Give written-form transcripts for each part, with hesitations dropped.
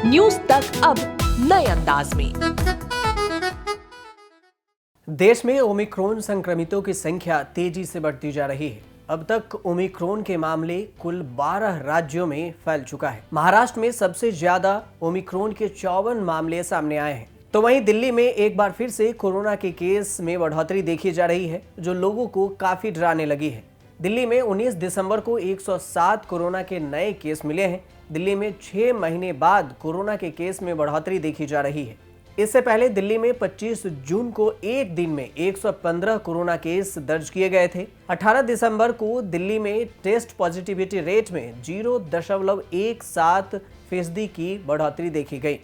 News तक अब नए अंदाज में। देश में ओमिक्रॉन संक्रमितों की संख्या तेजी से बढ़ती जा रही है। अब तक ओमिक्रॉन के मामले कुल 12 राज्यों में फैल चुका है। महाराष्ट्र में सबसे ज्यादा ओमिक्रॉन के 54 मामले सामने आए हैं। तो वहीं दिल्ली में एक बार फिर से कोरोना के केस में बढ़ोतरी देखी जा रही है, जो लोगों को काफी डराने लगी है। दिल्ली में 19 दिसंबर को 107 कोरोना के नए केस मिले हैं। दिल्ली में 6 महीने बाद कोरोना के केस में बढ़ोतरी देखी जा रही है। इससे पहले दिल्ली में 25 जून को एक दिन में 115 कोरोना केस दर्ज किए गए थे। 18 दिसंबर को दिल्ली में टेस्ट पॉजिटिविटी रेट में 0.17% की बढ़ोतरी देखी गई,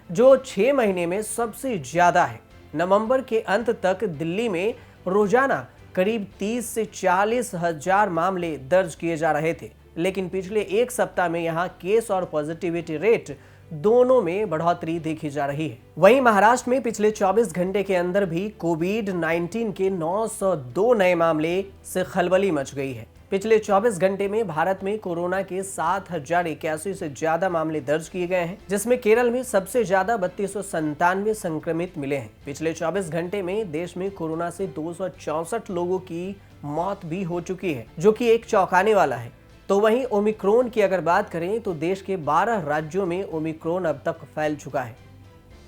जो 6 महीने में सबसे ज्यादा है। नवंबर के अंत तक दिल्ली में रोजाना करीब 30 से 40 हजार मामले दर्ज किए जा रहे थे, लेकिन पिछले एक सप्ताह में यहां केस और पॉजिटिविटी रेट दोनों में बढ़ोतरी देखी जा रही है। वहीं महाराष्ट्र में पिछले 24 घंटे के अंदर भी कोविड-19 के 902 नए मामले से खलबली मच गई है। पिछले 24 घंटे में भारत में कोरोना के 7081 से ज्यादा मामले दर्ज किए गए हैं, जिसमें केरल में सबसे ज्यादा 3297 संक्रमित मिले हैं। पिछले 24 घंटे में देश में कोरोना से 264 लोगों की मौत भी हो चुकी है, जो कि एक चौंकाने वाला है। तो वहीं ओमिक्रॉन की अगर बात करें तो देश के 12 राज्यों में ओमिक्रॉन अब तक फैल चुका है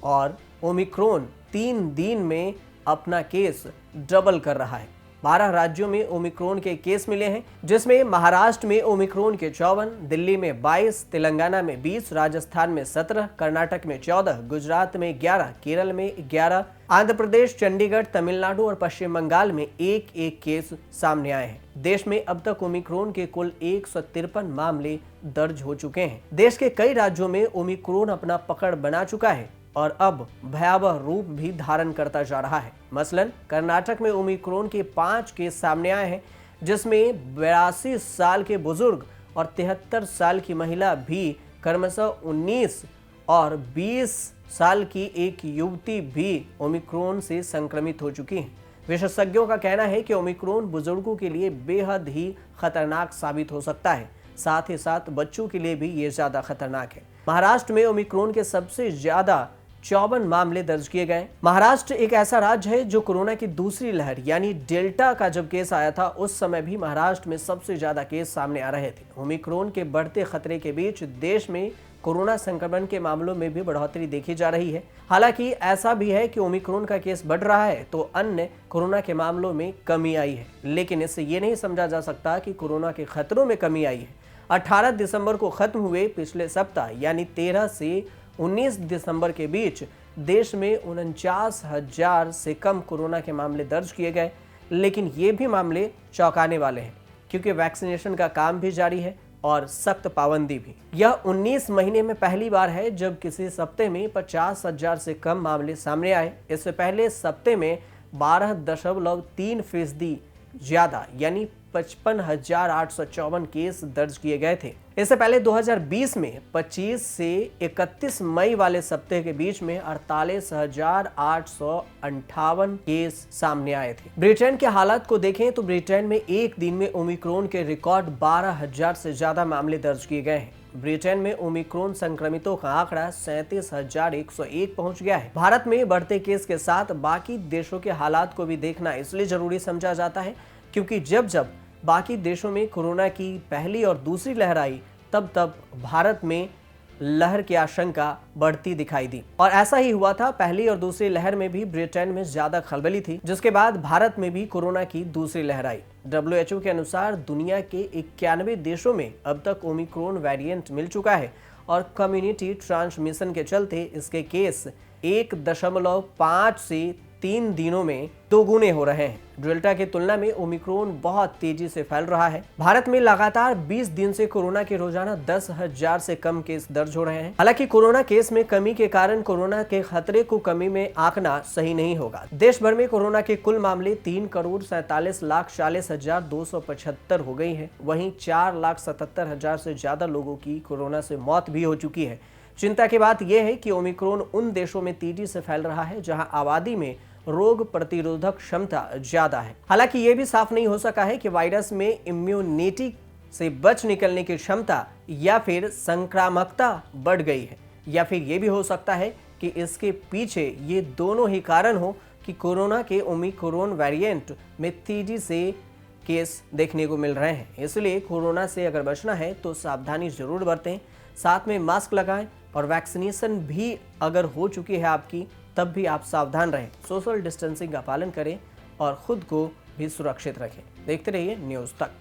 और ओमिक्रॉन 3 दिन में अपना केस डबल कर रहा है। 12 राज्यों में ओमिक्रॉन के केस मिले हैं, जिसमें महाराष्ट्र में ओमिक्रॉन के 54, दिल्ली में 22, तेलंगाना में 20, राजस्थान में 17, कर्नाटक में 14, गुजरात में 11, केरल में 11, आंध्र प्रदेश, चंडीगढ़, तमिलनाडु और पश्चिम बंगाल में एक केस सामने आए हैं। देश में अब तक ओमिक्रॉन के कुल 153 मामले दर्ज हो चुके हैं। देश के कई राज्यों में ओमिक्रॉन अपना पकड़ बना चुका है और अब भयावह रूप भी धारण करता जा रहा है। मसलन कर्नाटक में ओमिक्रॉन के 5 केस सामने आए हैं, जिसमें 82 साल के बुजुर्ग और 73 साल की महिला भी क्रमशः 19 और 20 साल की एक युवती भी ओमिक्रॉन से संक्रमित हो चुकी हैं। विशेषज्ञों का कहना है कि ओमिक्रॉन बुजुर्गों के लिए बेहद ही खतरनाक साबित हो सकता है, साथ ही साथ बच्चों के लिए भी ये ज्यादा खतरनाक है। महाराष्ट्र में ओमिक्रॉन के सबसे ज्यादा 54 मामले दर्ज किए गए। महाराष्ट्र एक ऐसा राज्य है जो कोरोना की दूसरी लहर यानी डेल्टा का जब केस आया था, उस समय भी महाराष्ट्र में सबसे ज्यादा केस सामने आ रहे थे। ओमिक्रॉन के बढ़ते खतरे के बीच देश में कोरोना संक्रमण के मामलों में भी बढ़ोतरी देखी जा रही है। हालांकि ऐसा भी है कि ओमिक्रॉन का केस बढ़ रहा है तो अन्य कोरोना के मामलों में कमी आई है, लेकिन इससे ये नहीं समझा जा सकता कि कोरोना के खतरों में कमी आई है। 18 दिसंबर को खत्म हुए पिछले सप्ताह यानी 13 से 19 दिसंबर के बीच देश में 49,000 से कम कोरोना के मामले दर्ज किए गए, लेकिन ये भी मामले चौंकाने वाले हैं क्योंकि वैक्सीनेशन का काम भी जारी है और सख्त पाबंदी भी। यह 19 महीने में पहली बार है जब किसी सप्ते में 50,000 से कम मामले सामने आए। इससे पहले सप्ते में 12.3% ज्यादा यानी 55,854 केस दर्ज किए गए थे। इससे पहले 2020 में 25 से 31 मई वाले सप्ताह के बीच में 48,858 केस सामने आए थे। ब्रिटेन के हालात को देखें तो ब्रिटेन में एक दिन में ओमिक्रॉन के रिकॉर्ड 12,000 से ज्यादा मामले दर्ज किए गए हैं। ब्रिटेन में ओमिक्रॉन संक्रमितों का आंकड़ा 37,101 पहुंच गया है। भारत में बढ़ते केस के साथ बाकी देशों के हालात को भी देखना इसलिए जरूरी समझा जाता है क्योंकि जब बाकी देशों में कोरोना की पहली और दूसरी लहर आई तब भारत में लहर की आशंका बढ़ती दिखाई दी और ऐसा ही हुआ था। पहली और दूसरी लहर में भी ब्रिटेन में ज्यादा खलबली थी, जिसके बाद भारत में भी कोरोना की दूसरी लहर आई। WHO के अनुसार दुनिया के 91 देशों में अब तक ओमिक्रॉन वेरिएंट मिल चुका है और कम्युनिटी ट्रांसमिशन के चलते इसके केस 1.5 से 3 दिनों में दोगुने हो रहे हैं। डेल्टा की तुलना में ओमिक्रॉन बहुत तेजी से फैल रहा है। भारत में लगातार 20 दिन से कोरोना के रोजाना 10,000 से कम केस दर्ज हो रहे हैं। हालांकि कोरोना केस में कमी के कारण कोरोना के खतरे को कमी में आंकना सही नहीं होगा। देश भर में कोरोना के कुल मामले 3,47,40,275 हो गई है। वहीं 4,77,000 से ज्यादा लोगों की कोरोना से मौत भी हो चुकी है। चिंता की बात यह है कि ओमिक्रॉन उन देशों में तेजी से फैल रहा है जहां आबादी में रोग प्रतिरोधक क्षमता ज्यादा है। हालांकि यह भी साफ नहीं हो सका है कि वायरस में इम्यूनिटी से बच निकलने की क्षमता या फिर संक्रामकता बढ़ गई है। या फिर ये भी हो सकता है कि इसके पीछे ये दोनों ही कारण हो कि कोरोना के ओमिक्रॉन वेरिएंट में तेजी से केस देखने को मिल रहे हैं। इसलिए कोरोना से अगर बचना है तो सावधानी जरूर बरतें, साथ में मास्क लगाएं और वैक्सीनेशन भी अगर हो चुकी है आपकी तब भी आप सावधान रहें, सोशल डिस्टेंसिंग का पालन करें और खुद को भी सुरक्षित रखें। देखते रहिए न्यूज़ तक।